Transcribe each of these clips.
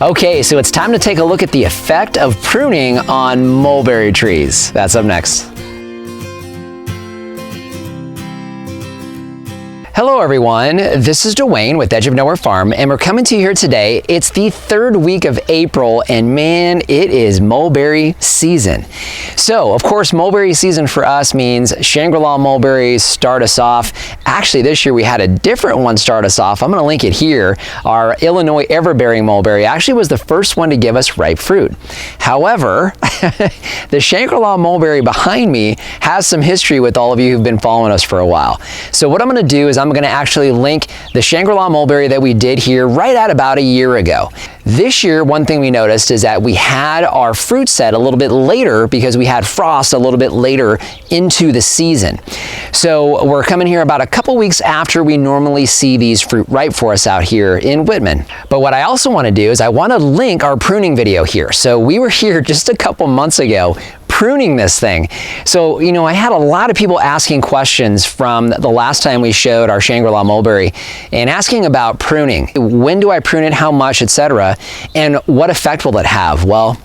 Okay, so it's time to take a look at the effect of pruning on mulberry trees. That's up next. Hello everyone, this is Dwayne with Edge of Nowhere Farm, and we're coming to you here today. It's the third week of April, and man, it is mulberry season. So, of course, mulberry season for us means Shangri-La mulberries start us off. Actually, this year we had a different one start us off. I'm gonna link it here. Our Illinois everbearing mulberry actually was the first one to give us ripe fruit. However, the Shangri-La mulberry behind me has some history with all of you who've been following us for a while. So what I'm gonna do is I'm going to actually link the Shangri-La mulberry that we did here right at about a year ago. This year, one thing we noticed is that we had our fruit set a little bit later because we had frost a little bit later into the season. So we're coming here about a couple weeks after we normally see these fruit ripe for us out here in Whitman. But what I also want to do is I want to link our pruning video here. So we were here just a couple months ago pruning this thing. So, you know, I had a lot of people asking questions from the last time we showed our Shangri-La mulberry and asking about pruning. When do I prune it, how much, etc., and what effect will it have? Well,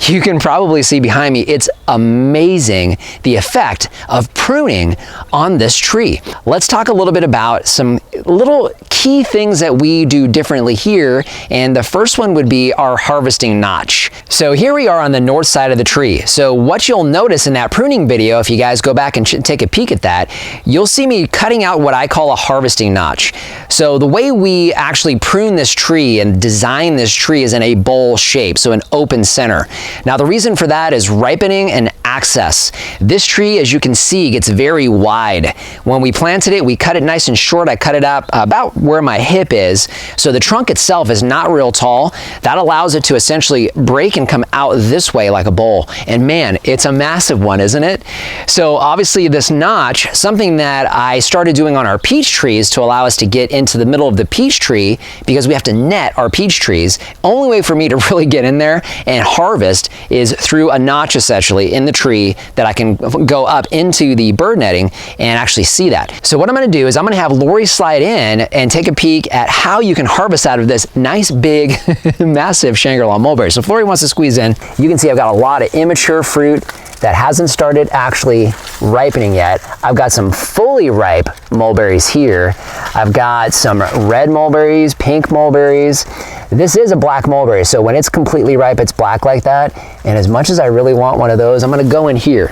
you can probably see behind me, it's amazing the effect of pruning on this tree. Let's talk a little bit about some little key things that we do differently here, and the first one would be our harvesting notch. So here we are on the north side of the tree. So what you'll notice in that pruning video, if you guys go back and take a peek at that, you'll see me cutting out what I call a harvesting notch. So the way we actually prune this tree and design this tree is in a bowl shape, so an open center. Now the reason for that is ripening and access. This tree, as you can see, gets very wide. When we planted it, we cut it nice and short. I cut it up about where my hip is. So the trunk itself is not real tall. That allows it to essentially break and come out this way like a bowl. And man, it's a massive one, isn't it? So obviously this notch, something that I started doing on our peach trees to allow us to get into the middle of the peach tree because we have to net our peach trees. Only way for me to really get in there and harvest is through a notch essentially in the tree that I can go up into the bird netting and actually see that. So what I'm going to do is I'm going to have Lori slide in and take a peek at how you can harvest out of this nice big massive Shangri-La mulberry. So if Lori wants to squeeze in, you can see I've got a lot of immature fruit that hasn't started actually ripening yet. I've got some fully ripe mulberries here. I've got some red mulberries, pink mulberries. This is a black mulberry, so when it's completely ripe, it's black like that. And as much as I really want one of those, I'm gonna go in here.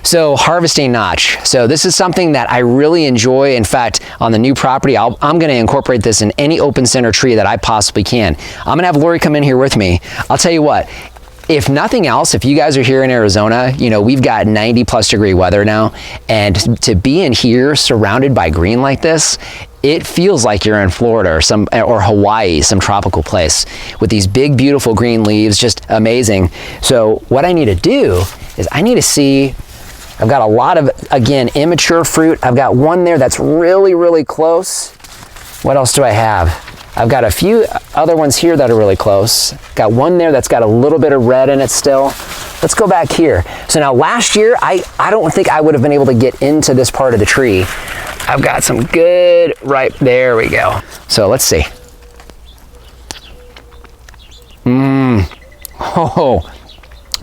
So harvesting notch. So this is something that I really enjoy. In fact, on the new property, I'm gonna incorporate this in any open center tree that I possibly can. I'm gonna have Lori come in here with me. I'll tell you what, if nothing else, if you guys are here in Arizona, you know, we've got 90+ degree weather now, and to be in here surrounded by green like this, it feels like you're in Florida or Hawaii, some tropical place with these big, beautiful green leaves, just amazing. So what I need to do is I need to see, I've got a lot of, again, immature fruit. I've got one there that's really, really close. What else do I have? I've got a few other ones here that are really close. Got one there that's got a little bit of red in it still. Let's go back here. So now last year, I don't think I would have been able to get into this part of the tree. I've got some good ripe, there we go. So let's see.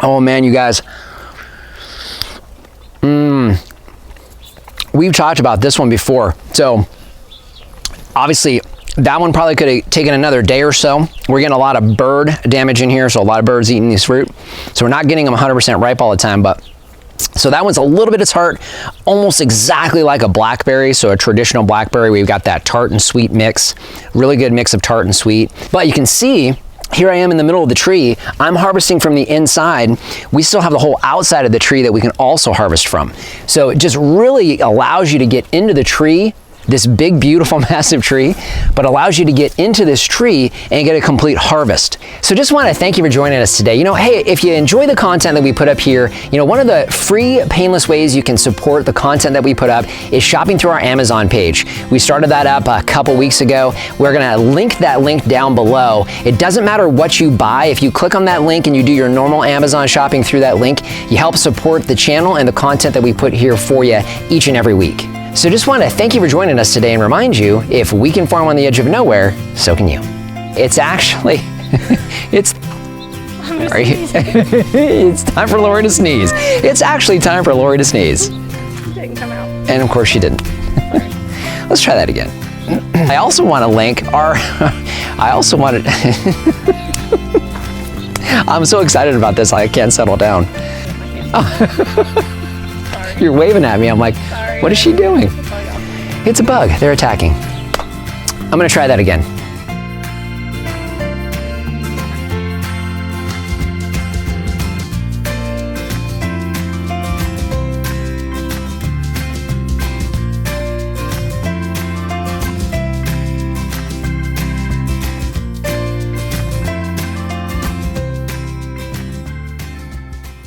Oh man, you guys. We've talked about this one before. So obviously, that one probably could have taken another day or so. We're getting a lot of bird damage in here, so a lot of birds eating these fruit. So we're not getting them 100% ripe all the time, but so that one's a little bit of tart, almost exactly like a blackberry. So a traditional blackberry, we've got that tart and sweet mix, really good mix of tart and sweet. But you can see, here I am in the middle of the tree. I'm harvesting from the inside. We still have the whole outside of the tree that we can also harvest from. So it just really allows you to get into the tree, this big, beautiful, massive tree, but allows you to get into this tree and get a complete harvest. So just want to thank you for joining us today. You know, hey, if you enjoy the content that we put up here, you know, one of the free, painless ways you can support the content that we put up is shopping through our Amazon page. We started that up a couple weeks ago. We're gonna link that link down below. It doesn't matter what you buy. If you click on that link and you do your normal Amazon shopping through that link, you help support the channel and the content that we put here for you each and every week. So just want to thank you for joining us today and remind you, if we can farm on the edge of nowhere, so can you. It's actually It's sorry. It's time for Lori to sneeze. It's actually time for Lori to sneeze. Didn't come out. And of course she didn't. Let's try that again. I also want to link our, I also wanted, I'm so excited about this, I can't settle down. You're waving at me, I'm like, what is she doing? It's a bug, they're attacking. I'm gonna try that again.